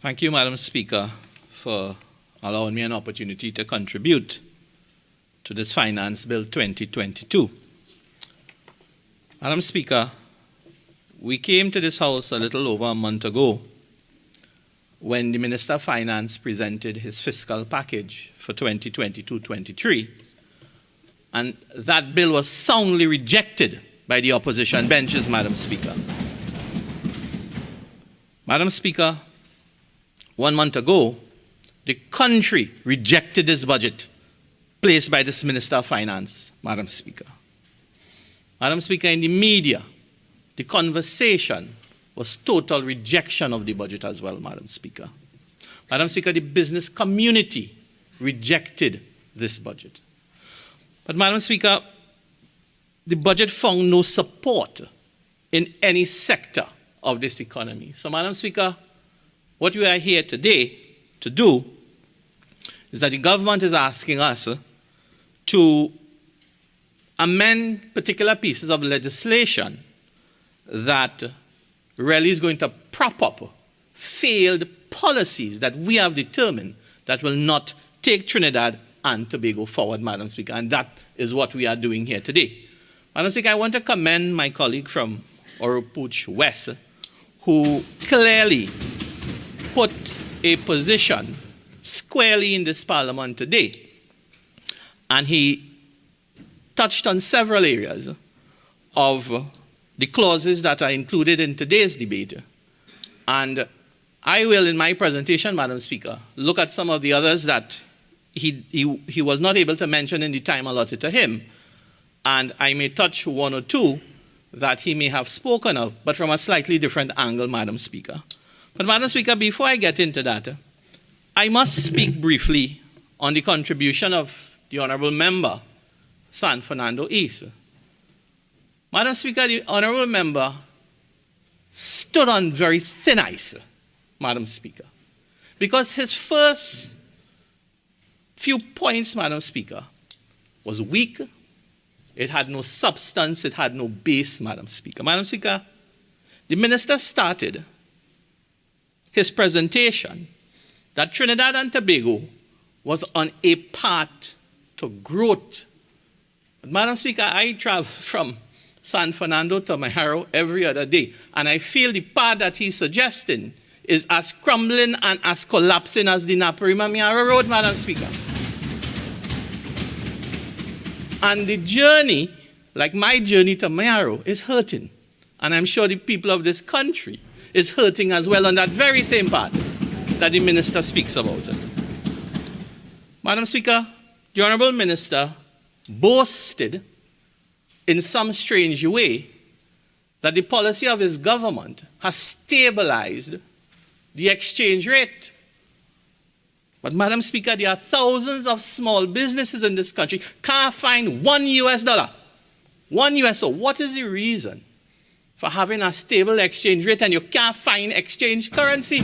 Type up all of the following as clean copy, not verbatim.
Thank you, Madam Speaker, for allowing me an opportunity to contribute to this Finance Bill 2022. Madam Speaker, we came to this House a little over a month ago when the Minister of Finance presented his fiscal package for 2022-23, and that bill was soundly rejected by the opposition benches, Madam Speaker. Madam Speaker, 1 month ago, the country rejected this budget placed by this Minister of Finance, Madam Speaker. Madam Speaker, in the media, the conversation was total rejection of the budget as well, Madam Speaker. Madam Speaker, the business community rejected this budget. But Madam Speaker, the budget found no support in any sector of this economy. So Madam Speaker, what we are here today to do is that the government is asking us to amend particular pieces of legislation that really is going to prop up failed policies that we have determined that will not take Trinidad and Tobago forward, Madam Speaker, and that is what we are doing here today. Madam Speaker, I want to commend my colleague from Oropouche West, who clearly put a position squarely in this Parliament today, and he touched on several areas of the clauses that are included in today's debate. And I will, in my presentation, Madam Speaker, look at some of the others that he was not able to mention in the time allotted to him. And I may touch one or two that he may have spoken of, but from a slightly different angle, Madam Speaker. But Madam Speaker, before I get into that, I must speak briefly on the contribution of the Honourable Member, San Fernando East. Madam Speaker, the Honourable Member stood on very thin ice, Madam Speaker, because his first few points, Madam Speaker, was weak. It had no substance, it had no base, Madam Speaker. Madam Speaker, the Minister started his presentation that Trinidad and Tobago was on a path to growth. But Madam Speaker, I travel from San Fernando to Maharo every other day, and I feel the path that he's suggesting is as crumbling and as collapsing as the Naparima-Miara Road, Madam Speaker. And the journey, like my journey to Maharo, is hurting. And I'm sure the people of this country is hurting as well on that very same path that the Minister speaks about. Madam Speaker, the Honourable Minister boasted in some strange way that the policy of his government has stabilized the exchange rate. But Madam Speaker, there are thousands of small businesses in this country can't find $1. So what is the reason for having a stable exchange rate and you can't find exchange currency?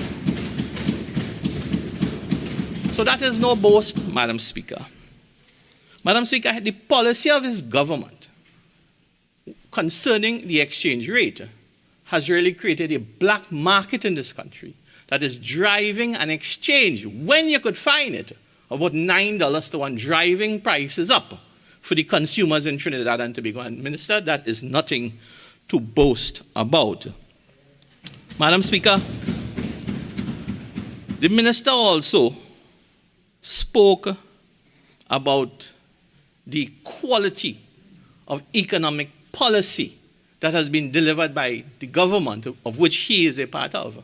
So that is no boast, Madam Speaker. Madam Speaker, the policy of his government concerning the exchange rate has really created a black market in this country that is driving an exchange, when you could find it, about $9 to 1, driving prices up for the consumers in Trinidad and Tobago. And Minister, that is nothing to boast about. Madam Speaker, the Minister also spoke about the quality of economic policy that has been delivered by the government of which he is a part of.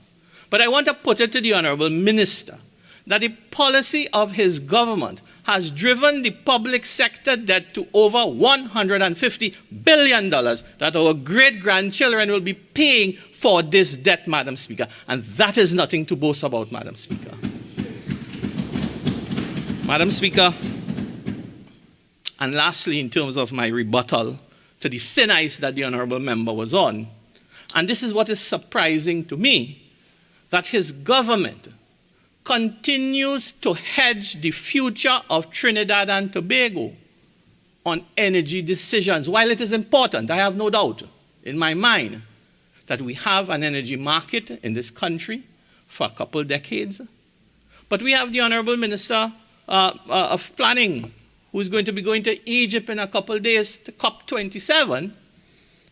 But I want to put it to the Honourable Minister that the policy of his government has driven the public sector debt to over $150 billion that our great-grandchildren will be paying for this debt, Madam Speaker. And that is nothing to boast about, Madam Speaker. Madam Speaker, and lastly, in terms of my rebuttal to the thin ice that the Honourable Member was on, and this is what is surprising to me, that his government continues to hedge the future of Trinidad and Tobago on energy decisions. While it is important, I have no doubt in my mind that we have an energy market in this country, for a couple decades. But we have the Honorable Minister of Planning, who is going to be going to Egypt in a couple of days to COP27,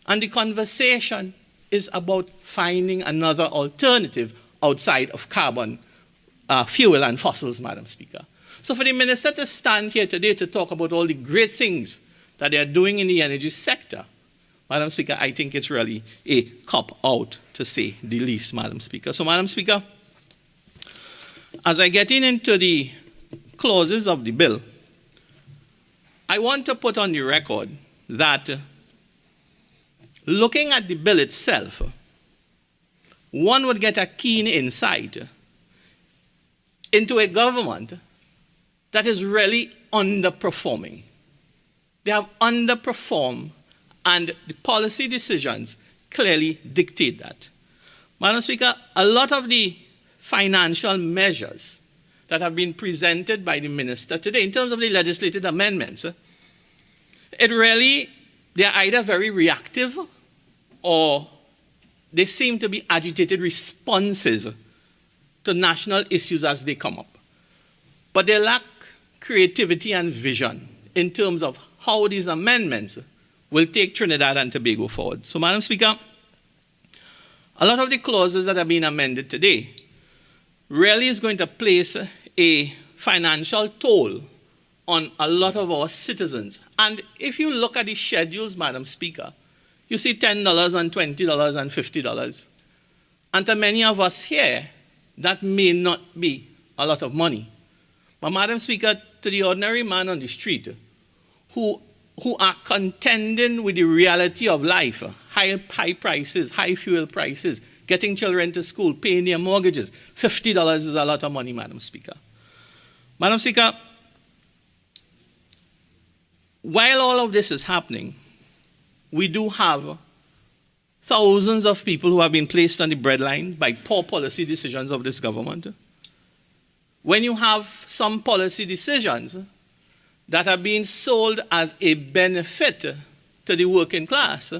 and the conversation is about finding another alternative outside of carbon, fuel and fossils, Madam Speaker. So for the Minister to stand here today to talk about all the great things that they are doing in the energy sector, Madam Speaker, I think it's really a cop-out, to say the least, Madam Speaker. So, Madam Speaker, as I get into the clauses of the bill, I want to put on the record that looking at the bill itself, one would get a keen insight into a government that is really underperforming. They have underperformed, and the policy decisions clearly dictate that. Madam Speaker, a lot of the financial measures that have been presented by the minister today in terms of the legislative amendments, they're either very reactive or they seem to be agitated responses to national issues as they come up. But they lack creativity and vision in terms of how these amendments will take Trinidad and Tobago forward. So, Madam Speaker, a lot of the clauses that have been amended today really is going to place a financial toll on a lot of our citizens. And if you look at the schedules, Madam Speaker, you see $10 and $20 and $50. And to many of us here, that may not be a lot of money. But Madam Speaker, to the ordinary man on the street who are contending with the reality of life, high prices, high fuel prices, getting children to school, paying their mortgages, $50 is a lot of money, Madam Speaker. Madam Speaker, while all of this is happening, we do have thousands of people who have been placed on the breadline by poor policy decisions of this government. When you have some policy decisions that are being sold as a benefit to the working class,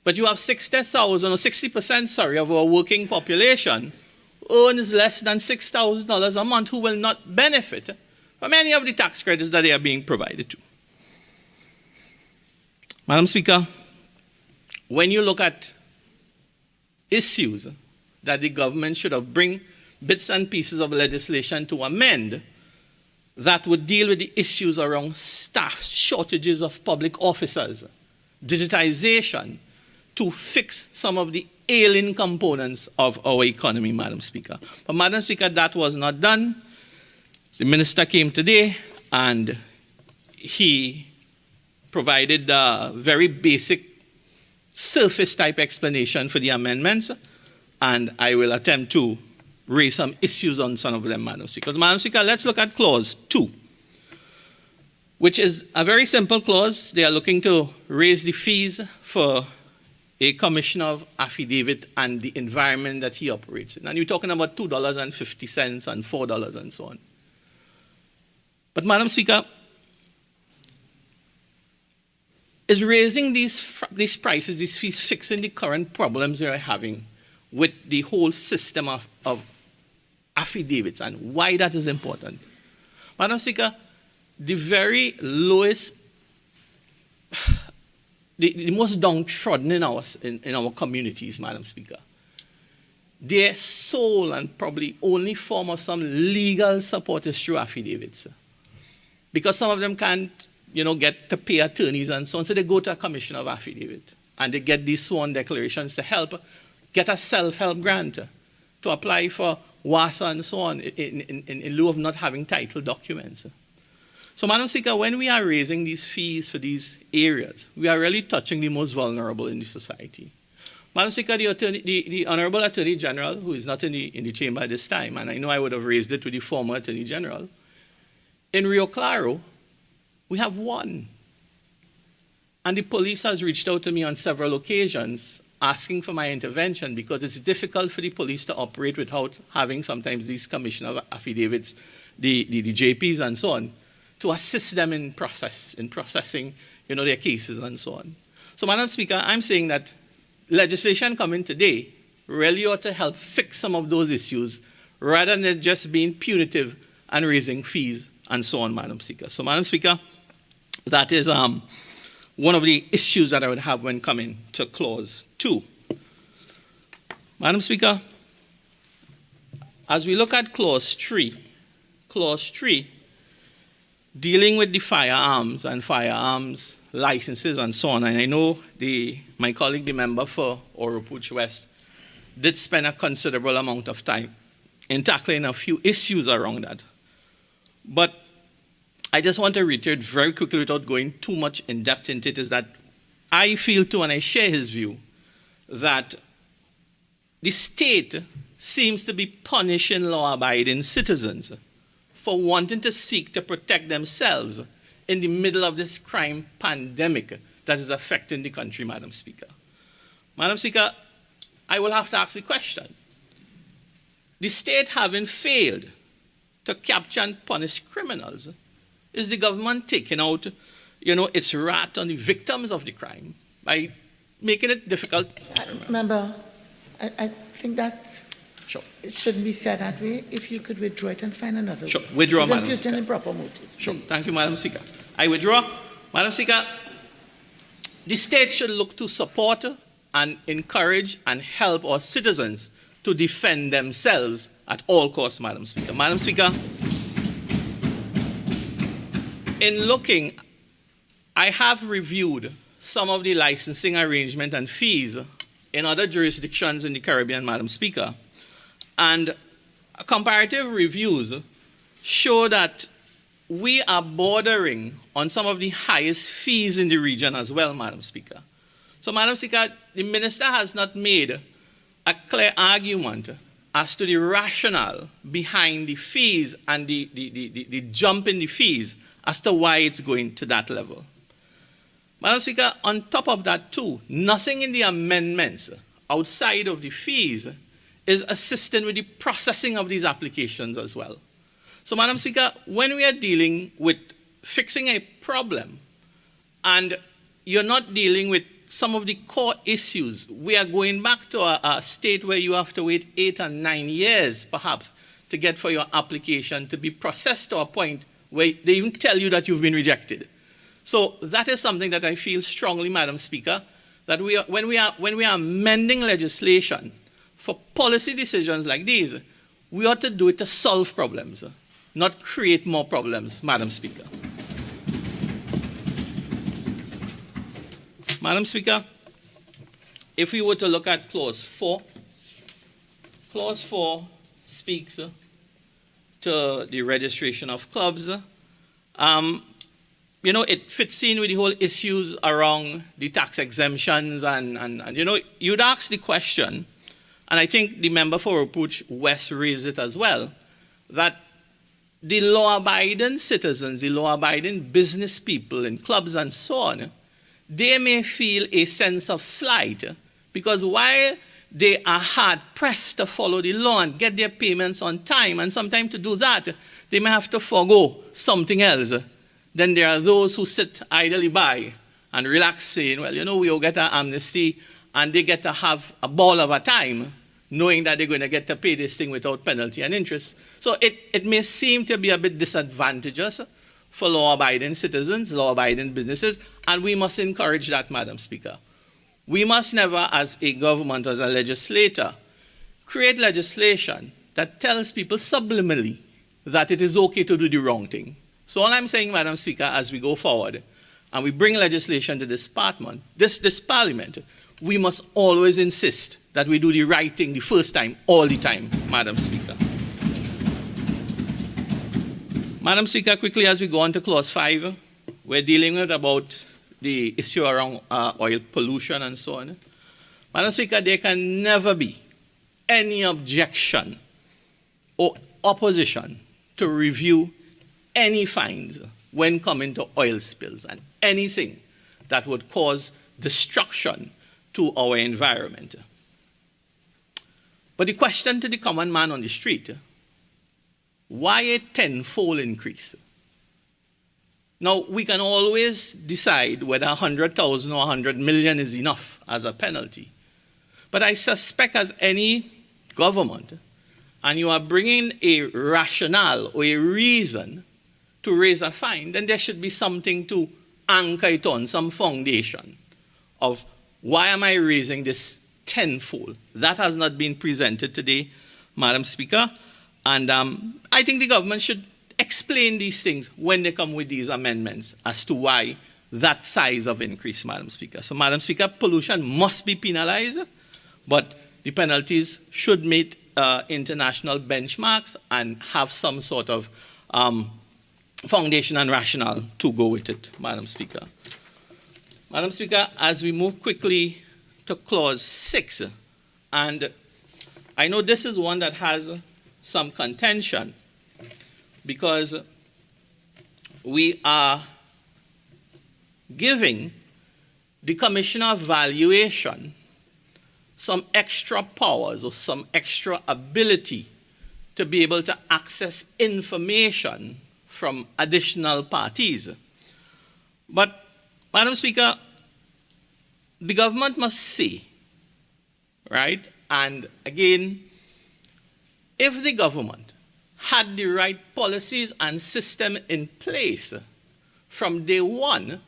but you have 60,000 or 60%, of our working population earns less than $6,000 a month who will not benefit from any of the tax credits that they are being provided to. Madam Speaker, when you look at issues that the government should have bring bits and pieces of legislation to amend that would deal with the issues around staff, shortages of public officers, digitization, to fix some of the ailing components of our economy, Madam Speaker. But Madam Speaker, that was not done. The minister came today and he provided a very basic surface type explanation for the amendments, and I will attempt to raise some issues on some of them, Madam Speaker. Madam Speaker, let's look at clause 2, which is a very simple clause. They are looking to raise the fees for a commissioner of affidavit and the environment that he operates in. And you're talking about $2.50 and $4 and so on. But Madam Speaker, is raising these prices, these fees, fixing the current problems we are having with the whole system of affidavits and why that is important? Madam Speaker, the very lowest, the most downtrodden in our communities, Madam Speaker, their sole and probably only form of some legal support is through affidavits. Because some of them can't, get to pay attorneys and so on, so they go to a commissioner of affidavit and they get these sworn declarations to help get a self-help grant to apply for WASA and so on in lieu of not having title documents. So, Madam Speaker, when we are raising these fees for these areas, we are really touching the most vulnerable in the society. Madam Speaker, the Honorable Attorney General, who is not in the chamber at this time, and I know I would have raised it with the former Attorney General, in Rio Claro, we have one. And the police has reached out to me on several occasions asking for my intervention because it's difficult for the police to operate without having sometimes these commissioner of affidavits, the JPs and so on, to assist them in processing their cases and so on. So, Madam Speaker, I'm saying that legislation coming today really ought to help fix some of those issues rather than just being punitive and raising fees and so on, Madam Speaker. So, Madam Speaker, that is one of the issues that I would have when coming to Clause 2. Madam Speaker, as we look at Clause 3, dealing with the firearms and firearms licenses and so on, and I know my colleague, the member for Oropuch West, did spend a considerable amount of time in tackling a few issues around that. But I just want to reiterate very quickly without going too much in depth into it, is that I feel too, and I share his view, that the state seems to be punishing law-abiding citizens for wanting to seek to protect themselves in the middle of this crime pandemic that is affecting the country, Madam Speaker. Madam Speaker, I will have to ask the question. The state having failed to capture and punish criminals, is the government taking out, its wrath on the victims of the crime by making it difficult? Member, I think that sure. It shouldn't be said that way. If you could withdraw it and find another sure. way. Withdraw, Madam Speaker. In proper motives, sure. please. Thank you, Madam Speaker. I withdraw. Madam Speaker, the state should look to support and encourage and help our citizens to defend themselves at all costs, Madam Speaker. Madam Speaker, in looking, I have reviewed some of the licensing arrangement and fees in other jurisdictions in the Caribbean, Madam Speaker, and comparative reviews show that we are bordering on some of the highest fees in the region as well, Madam Speaker. So, Madam Speaker, the Minister has not made a clear argument as to the rationale behind the fees and the jump in the fees as to why it's going to that level. Madam Speaker, on top of that too, nothing in the amendments outside of the fees is assisting with the processing of these applications as well. So, Madam Speaker, when we are dealing with fixing a problem and you're not dealing with some of the core issues, we are going back to a state where you have to wait 8 and 9 years, perhaps, to get for your application to be processed to a point where they even tell you that you've been rejected. So that is something that I feel strongly, Madam Speaker, that when we are amending legislation for policy decisions like these, we ought to do it to solve problems, not create more problems, Madam Speaker. Madam Speaker, if we were to look at Clause 4, Clause 4 speaks to the registration of clubs. It fits in with the whole issues around the tax exemptions and you'd ask the question, and I think the member for Oropuch West raised it as well, that the law-abiding citizens, the law-abiding business people in clubs and so on, they may feel a sense of slight because while they are hard-pressed to follow the law and get their payments on time, and sometimes to do that, they may have to forego something else. Then there are those who sit idly by and relax, saying, well, we'll get an amnesty, and they get to have a ball of a time, knowing that they're going to get to pay this thing without penalty and interest. So it may seem to be a bit disadvantageous for law-abiding citizens, law-abiding businesses, and we must encourage that, Madam Speaker. We must never, as a government, as a legislator, create legislation that tells people subliminally that it is okay to do the wrong thing. So all I'm saying, Madam Speaker, as we go forward and we bring legislation to this parliament, we must always insist that we do the right thing the first time, all the time, Madam Speaker. Madam Speaker, quickly as we go on to Clause 5, we're dealing with about the issue around oil pollution and so on. Madam Speaker, there can never be any objection or opposition to review any fines when coming to oil spills and anything that would cause destruction to our environment. But the question to the common man on the street, why a tenfold increase? Now, we can always decide whether 100,000 or 100 million is enough as a penalty. But I suspect as any government, and you are bringing a rationale or a reason to raise a fine, then there should be something to anchor it on, some foundation of why am I raising this tenfold. That has not been presented today, Madam Speaker. And I think the government should explain these things when they come with these amendments as to why that size of increase, Madam Speaker. So, Madam Speaker, pollution must be penalized, but the penalties should meet international benchmarks and have some sort of foundation and rationale to go with it, Madam Speaker. Madam Speaker, as we move quickly to clause 6, and I know this is one that has some contention because we are giving the Commissioner of Valuation some extra powers or some extra ability to be able to access information from additional parties. But, Madam Speaker, the government must say, right? And again, if the government had the right policies and system in place from day one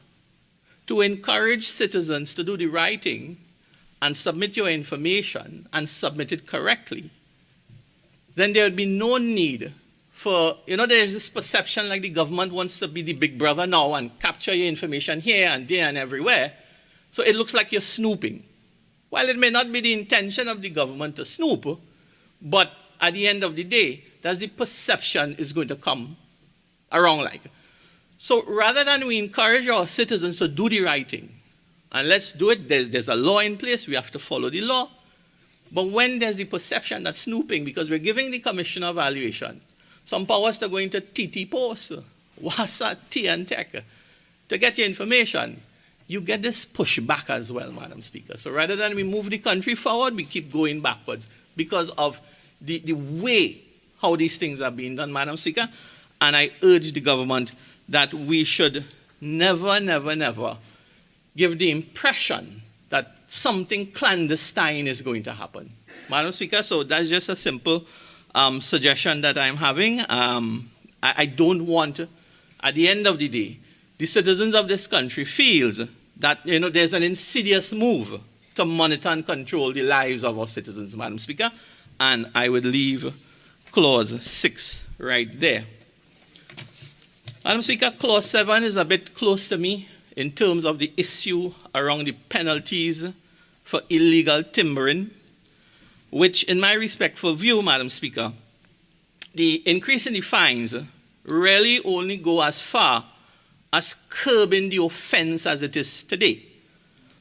to encourage citizens to do the right thing and submit your information and submit it correctly, then there would be no need for, there's this perception like the government wants to be the big brother now and capture your information here and there and everywhere. So it looks like you're snooping. While it may not be the intention of the government to snoop, but at the end of the day, that's the perception is going to come around like. So rather than we encourage our citizens to do the right thing, and let's do it, there's a law in place, we have to follow the law. But when there's the perception that snooping, because we're giving the Commissioner of Valuation some powers to go into TT Post, WASA, T and Tech, to get your information, you get this pushback as well, Madam Speaker. So rather than we move the country forward, we keep going backwards because of the way how these things are being done, Madam Speaker. And I urge the government that we should never, never, never give the impression that something clandestine is going to happen. Madam Speaker, so that's just a simple suggestion that I'm having. I don't want, at the end of the day, the citizens of this country feels that there's an insidious move to monitor and control the lives of our citizens, Madam Speaker, and I would leave clause 6 right there. Madam Speaker, clause 7 is a bit close to me in terms of the issue around the penalties for illegal timbering, which in my respectful view, Madam Speaker, the increase in the fines really only go as far as curbing the offense as it is today.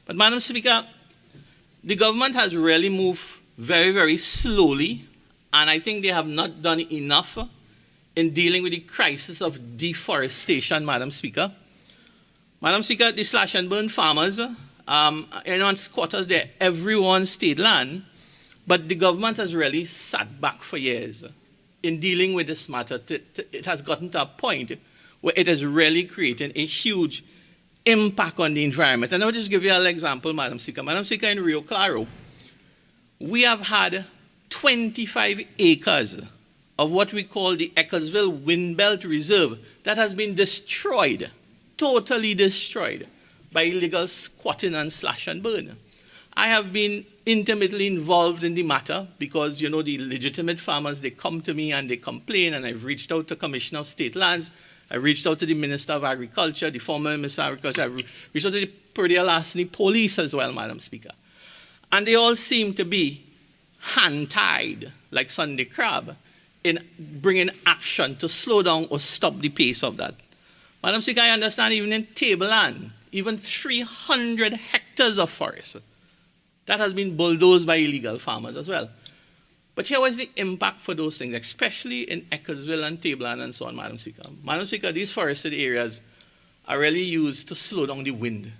But Madam Speaker, the government has really moved very, very slowly, and I think they have not done enough in dealing with the crisis of deforestation, Madam Speaker. Madam Speaker, the slash and burn farmers, on squatters, they're everyone's state land, but the government has really sat back for years in dealing with this matter. It has gotten to a point where it is really creating a huge impact on the environment. And I'll just give you an example, Madam Speaker. Madam Speaker, in Rio Claro, we have had 25 acres of what we call the Eckersville Wind Belt Reserve that has been destroyed, totally destroyed, by illegal squatting and slash and burn. I have been intimately involved in the matter because, the legitimate farmers, they come to me and they complain, and I've reached out to Commissioner of State Lands, I reached out to the Minister of Agriculture, the former Minister of Agriculture, I reached out to the Paray police as well, Madam Speaker. And they all seem to be hand-tied, like Sunday crab, in bringing action to slow down or stop the pace of that. Madam Speaker, I understand even in Tableland, even 300 hectares of forest, that has been bulldozed by illegal farmers as well. But here was the impact for those things, especially in Eckersville and Tableland and so on, Madam Speaker. Madam Speaker, these forested areas are really used to slow down the wind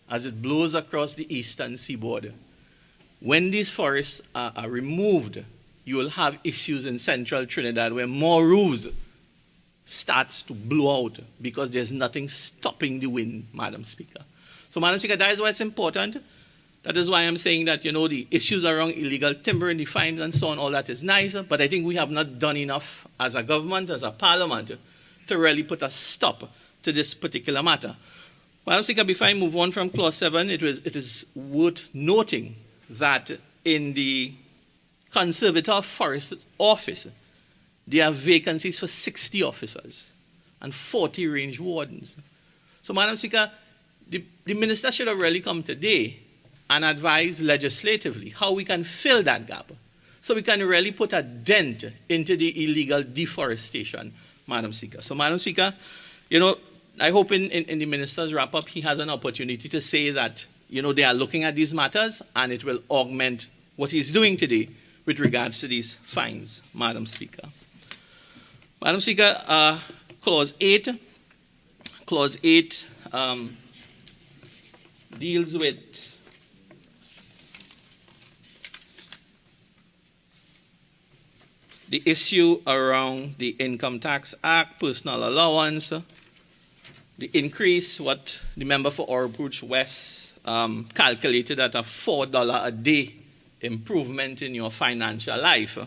as it blows across the eastern seaboard. When these forests are removed, you will have issues in central Trinidad where more roofs starts to blow out because there's nothing stopping the wind, Madam Speaker. So, Madam Speaker, that is why it's important That is why I'm saying that, the issues around illegal timber and the fines and so on, all that is nice, but I think we have not done enough as a government, as a parliament, to really put a stop to this particular matter. Madam Speaker, before I move on from Clause 7, it is worth noting that in the Conservator of Forest's office, there are vacancies for 60 officers and 40 range wardens. So, Madam Speaker, the minister should have really come today and advise legislatively how we can fill that gap so we can really put a dent into the illegal deforestation, Madam Speaker. So, Madam Speaker, I hope in the minister's wrap-up he has an opportunity to say that, they are looking at these matters and it will augment what he's doing today with regards to these fines, Madam Speaker. Madam Speaker, Clause 8 deals with the issue around the Income Tax Act, personal allowance, the increase, what the member for Orange West calculated at a $4 a day improvement in your financial life,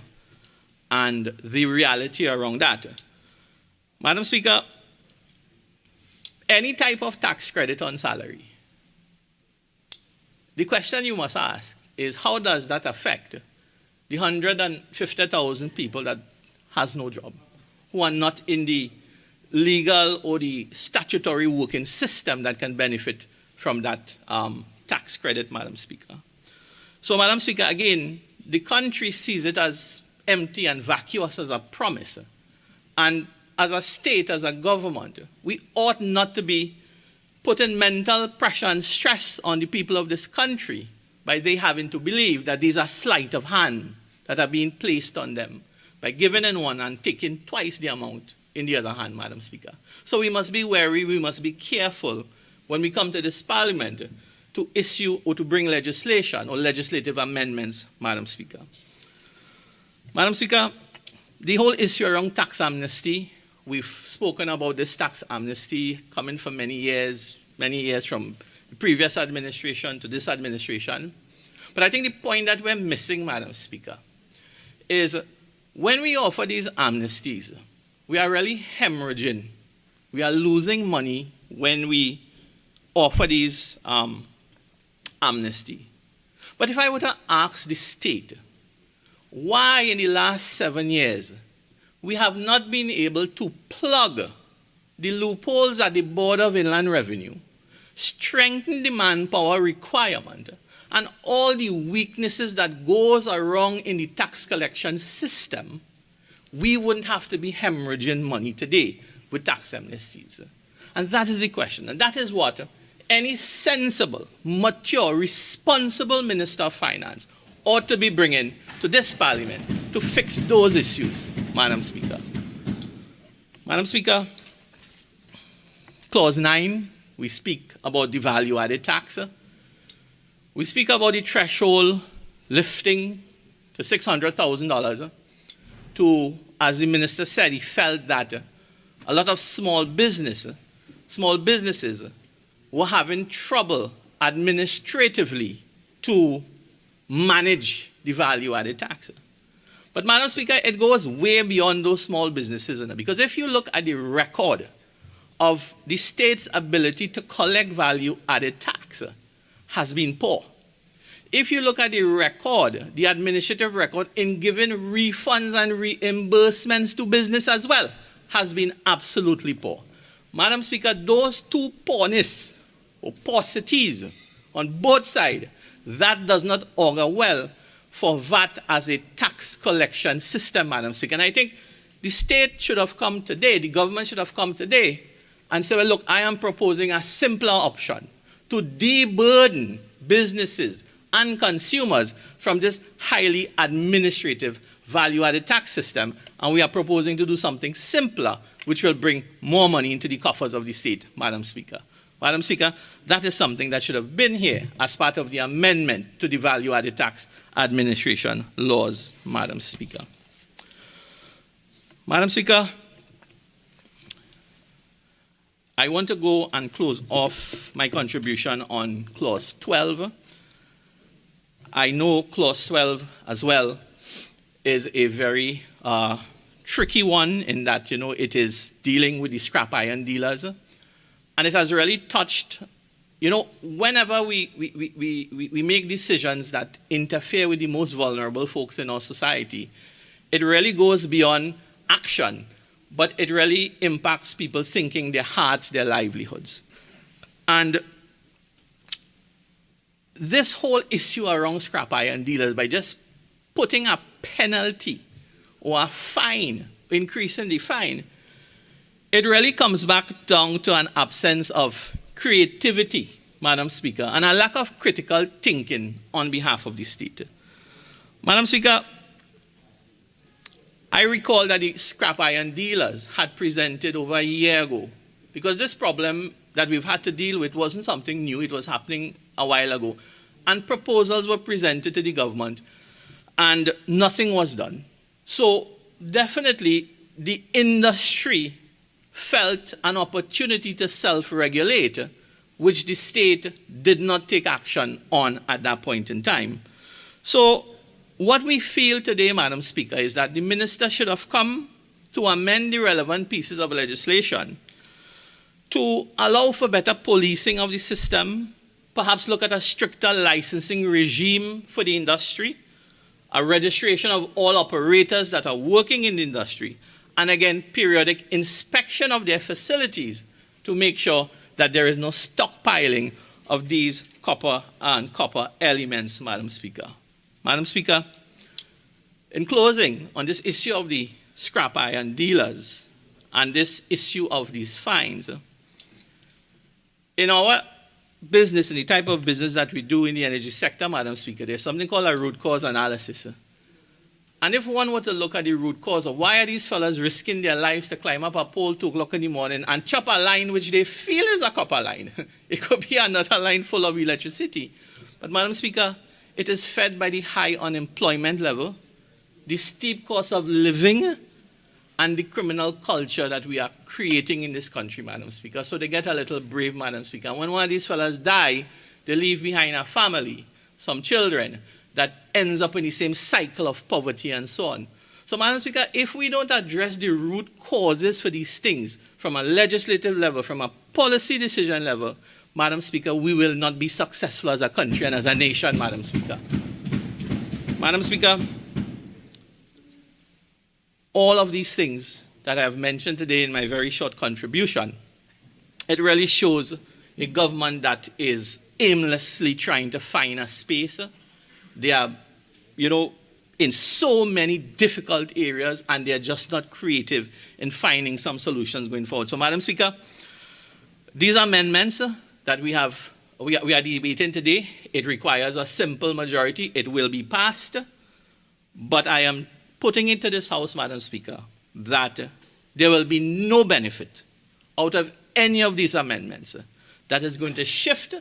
and the reality around that. Madam Speaker, any type of tax credit on salary, the question you must ask is how does that affect the 150,000 people that has no job, who are not in the legal or the statutory working system that can benefit from that tax credit, Madam Speaker. So, Madam Speaker, again, the country sees it as empty and vacuous as a promise. And as a state, as a government, we ought not to be putting mental pressure and stress on the people of this country by they having to believe that these are sleight of hand that are being placed on them by giving in one and taking twice the amount in the other hand, Madam Speaker. So we must be wary, we must be careful when we come to this Parliament to issue or to bring legislation or legislative amendments, Madam Speaker. Madam Speaker, the whole issue around tax amnesty, we've spoken about this tax amnesty coming for many years from the previous administration to this administration. But I think the point that we're missing, Madam Speaker, is when we offer these amnesties, we are really hemorrhaging. We are losing money when we offer these amnesty. But if I were to ask the state, why in the last 7 years we have not been able to plug the loopholes at the Board of Inland Revenue, strengthen the manpower requirement, and all the weaknesses that goes around in the tax collection system, we wouldn't have to be hemorrhaging money today with tax amnesties. And that is the question. And that is what any sensible, mature, responsible Minister of Finance ought to be bringing to this Parliament to fix those issues, Madam Speaker. Madam Speaker, Clause 9, we speak about the value-added tax. We speak about the threshold lifting to $600,000 to, as the minister said, he felt that a lot of small businesses were having trouble administratively to manage the value-added tax. But, Madam Speaker, it goes way beyond those small businesses, because if you look at the record of the state's ability to collect value-added tax has been poor. If you look at the record, the administrative record in giving refunds and reimbursements to business as well, has been absolutely poor. Madam Speaker, those two poorness or paucities on both sides, that does not augur well for VAT as a tax collection system, Madam Speaker. And I think the state should have come today, the government should have come today and say, well, look, I am proposing a simpler option to deburden businesses and consumers from this highly administrative value-added tax system, and we are proposing to do something simpler, which will bring more money into the coffers of the state, Madam Speaker. Madam Speaker, that is something that should have been here as part of the amendment to the value-added tax administration laws, Madam Speaker. Madam Speaker, I want to go and close off my contribution on Clause 12. I know clause 12 as well is a very tricky one in that, it is dealing with the scrap iron dealers. And it has really touched, whenever we make decisions that interfere with the most vulnerable folks in our society, it really goes beyond action, but it really impacts people thinking, their hearts, their livelihoods. And this whole issue around scrap iron dealers, by just putting a penalty or a fine, increasing the fine, it really comes back down to an absence of creativity, Madam Speaker, and a lack of critical thinking on behalf of the state. Madam Speaker, I recall that the scrap iron dealers had presented over a year ago, because this problem that we've had to deal with wasn't something new, it was happening a while ago. And proposals were presented to the government, and nothing was done. So definitely the industry felt an opportunity to self-regulate, which the state did not take action on at that point in time. So what we feel today, Madam Speaker, is that the minister should have come to amend the relevant pieces of legislation to allow for better policing of the system, perhaps look at a stricter licensing regime for the industry, a registration of all operators that are working in the industry, and again, periodic inspection of their facilities to make sure that there is no stockpiling of these copper and copper elements, Madam Speaker. Madam Speaker, in closing, on this issue of the scrap iron dealers and this issue of these fines, in our business, in the type of business that we do in the energy sector, Madam Speaker, there's something called a root cause analysis. And if one were to look at the root cause of why are these fellas risking their lives to climb up a pole 2 o'clock in the morning and chop a line which they feel is a copper line. It could be another line full of electricity. But Madam Speaker, it is fed by the high unemployment level, the steep cost of living, and the criminal culture that we are creating in this country, Madam Speaker. So they get a little brave, Madam Speaker. And when one of these fellas die, they leave behind a family, some children, that ends up in the same cycle of poverty and so on. So, Madam Speaker, if we don't address the root causes for these things from a legislative level, from a policy decision level, Madam Speaker, we will not be successful as a country and as a nation, Madam Speaker. Madam Speaker, all of these things that I have mentioned today in my very short contribution, it really shows a government that is aimlessly trying to find a space. They are, in so many difficult areas, and they are just not creative in finding some solutions going forward. So, Madam Speaker, these amendments that we are debating today, it requires a simple majority. It will be passed. But I am putting it to this House, Madam Speaker, that there will be no benefit out of any of these amendments that is going to shift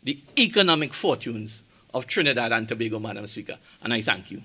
the economic fortunes of Trinidad and Tobago, Madam Speaker. And I thank you.